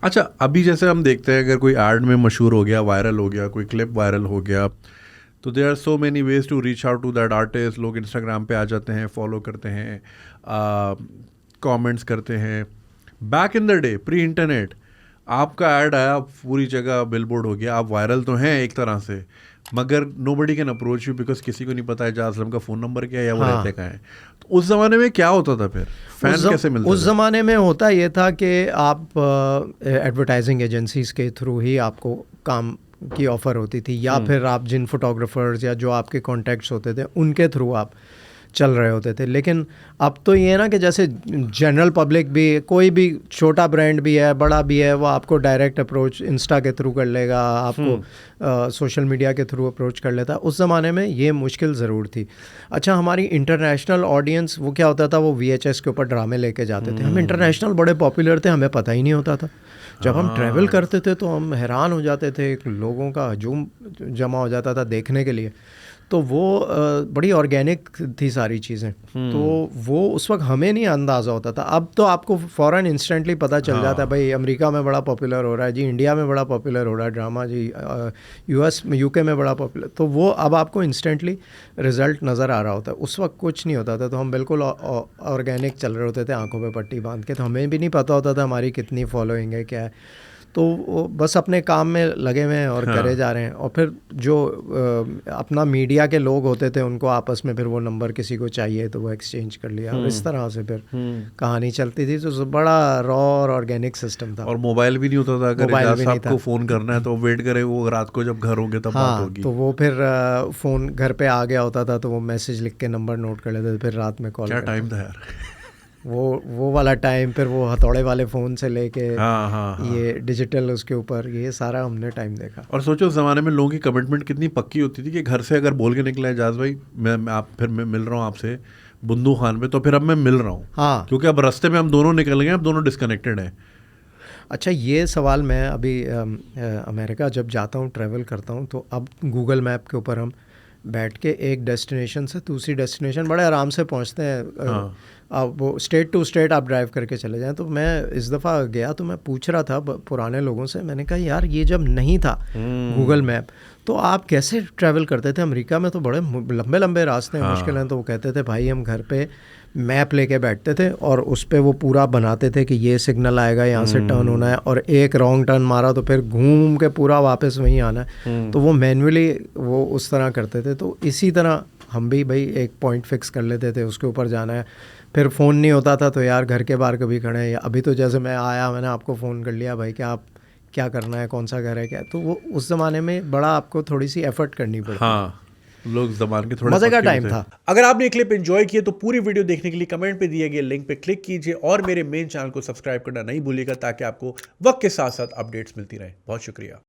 अच्छा, अभी जैसे हम देखते हैं अगर कोई एड में मशहूर हो गया, वायरल हो गया, कोई क्लिप वायरल हो गया, तो there are so many ways to reach out to that artist. लोग इंस्टाग्राम पे आ जाते हैं, फॉलो करते हैं, कमेंट्स करते हैं। Back in the day, pre internet, आपका ऐड आया, पूरी जगह बिलबोर्ड हो गया, आप वायरल तो हैं एक तरह से, मगर nobody can approach you because किसी को नहीं पता है एजाज असलम का फ़ोन नंबर क्या है या वो रहते हाँ, कहाँ है। तो उस ज़माने में क्या होता था फिर? फ़ैन कैसे मिलते उस थे? ज़माने में होता ये था कि आप एडवर्टाइजिंग एजेंसीज के थ्रू ही आपको काम की ऑफ़र होती थी, या फिर आप जिन फोटोग्राफर्स या जो आपके कॉन्टैक्ट्स होते थे उनके थ्रू आप चल रहे होते थे। लेकिन अब तो ये है ना कि जैसे जनरल पब्लिक भी, कोई भी छोटा ब्रांड भी है, बड़ा भी है, वो आपको डायरेक्ट अप्रोच इंस्टा के थ्रू कर लेगा, आपको सोशल मीडिया के थ्रू अप्रोच कर लेता है। उस ज़माने में ये मुश्किल ज़रूर थी। अच्छा, हमारी इंटरनेशनल ऑडियंस, वो क्या होता था, वो VHS के ऊपर ड्रामे लेके जाते थे। हम इंटरनेशनल बड़े पॉपुलर थे, हमें पता ही नहीं होता था। जब हम ट्रैवल करते थे तो हम हैरान हो जाते थे, लोगों का हजूम जमा हो जाता था देखने के लिए। तो वो बड़ी ऑर्गेनिक थी सारी चीज़ें। तो वो उस वक्त हमें नहीं अंदाज़ा होता था। अब तो आपको फ़ौरन इंस्टेंटली पता चल जाता है, भाई अमेरिका में बड़ा पॉपुलर हो रहा है जी, इंडिया में बड़ा पॉपुलर हो रहा है ड्रामा जी, US UK में बड़ा पॉपुलर। तो वो अब आपको इंस्टेंटली रिज़ल्ट नज़र आ रहा होता है। उस वक्त कुछ नहीं होता था, तो हम बिल्कुल ऑर्गेनिक चल रहे होते थे, आंखों पे पट्टी बांध के। तो हमें भी नहीं पता होता था हमारी कितनी फॉलोइंग है, क्या है। तो वो बस अपने काम में लगे हुए हैं और करे जा रहे हैं। और फिर जो अपना मीडिया के लोग होते थे, उनको आपस में फिर वो नंबर किसी को चाहिए तो वो एक्सचेंज कर लिया, और इस तरह से फिर कहानी चलती थी। तो बड़ा रॉ और ऑर्गेनिक सिस्टम था। और मोबाइल भी नहीं होता था, अगर मोबाइल एजाज भी नहीं साहब था। को फ़ोन करना है तो वेट करें, वो रात को जब घर होंगे तब बात हाँ, होगी। तो वो फिर फ़ोन घर पे आ गया होता था, तो वो मैसेज लिख के नंबर नोट कर लेते थे, फिर रात में कॉल क्या करते टाइम थे। था यार। वो वाला टाइम, फिर वो हथौड़े वाले फ़ोन से लेके हाँ हाँ हाँ। ये डिजिटल उसके ऊपर, ये सारा हमने टाइम देखा। और सोचो उस ज़माने में लोगों की कमिटमेंट कितनी पक्की होती थी कि घर से अगर बोल के निकला एजाज भाई, मैं मिल रहा हूँ आपसे बुंदू खान पे, तो फिर अब मैं मिल रहा हूँ, हाँ। क्योंकि अब रास्ते में हम दोनों निकल गए, अब दोनों डिस्कनेक्टेड हैं। अच्छा, ये सवाल मैं अभी अमेरिका जब जाता हूँ, ट्रैवल करता हूँ, तो अब गूगल मैप के ऊपर हम बैठ के एक डेस्टिनेशन से दूसरी डेस्टिनेशन बड़े आराम से पहुँचते हैं। हाँ। अब वो स्टेट टू स्टेट आप ड्राइव करके चले जाएं। तो मैं इस दफ़ा गया तो मैं पूछ रहा था पुराने लोगों से, मैंने कहा यार ये जब नहीं था गूगल मैप, तो आप कैसे ट्रैवल करते थे? अमेरिका में तो बड़े लंबे लंबे रास्ते हैं, मुश्किल हैं। तो वो कहते थे भाई हम घर पे मैप लेके बैठते थे और उस पे वो पूरा बनाते थे कि ये सिग्नल आएगा, यहाँ से टर्न होना है, और एक रॉन्ग टर्न मारा तो फिर घूम के पूरा वापस वहीं आना है। तो वो मैन्युअली वो उस तरह करते थे। तो इसी तरह हम भी भाई एक पॉइंट फिक्स कर लेते थे, उसके ऊपर जाना है। फिर फ़ोन नहीं होता था तो यार घर के बाहर कभी खड़े हैं, या अभी तो जैसे मैं आया, मैंने आपको फ़ोन कर लिया, भाई क्या आप क्या करना है, कौन सा घर है, क्या। तो वो उस ज़माने में बड़ा आपको थोड़ी सी एफर्ट करनी पड़ती थी। हाँ, लोग ज़बान के थोड़े मज़े का पक्के भी टाइम थे। था। अगर आपने ये क्लिप एंजॉय किए तो पूरी वीडियो देखने के लिए कमेंट पे दिए गए लिंक पे क्लिक कीजिए और मेरे मेन चैनल को सब्सक्राइब करना नहीं भूलिएगा, ताकि आपको वक्त के साथ साथ अपडेट्स मिलती रहें। बहुत शुक्रिया।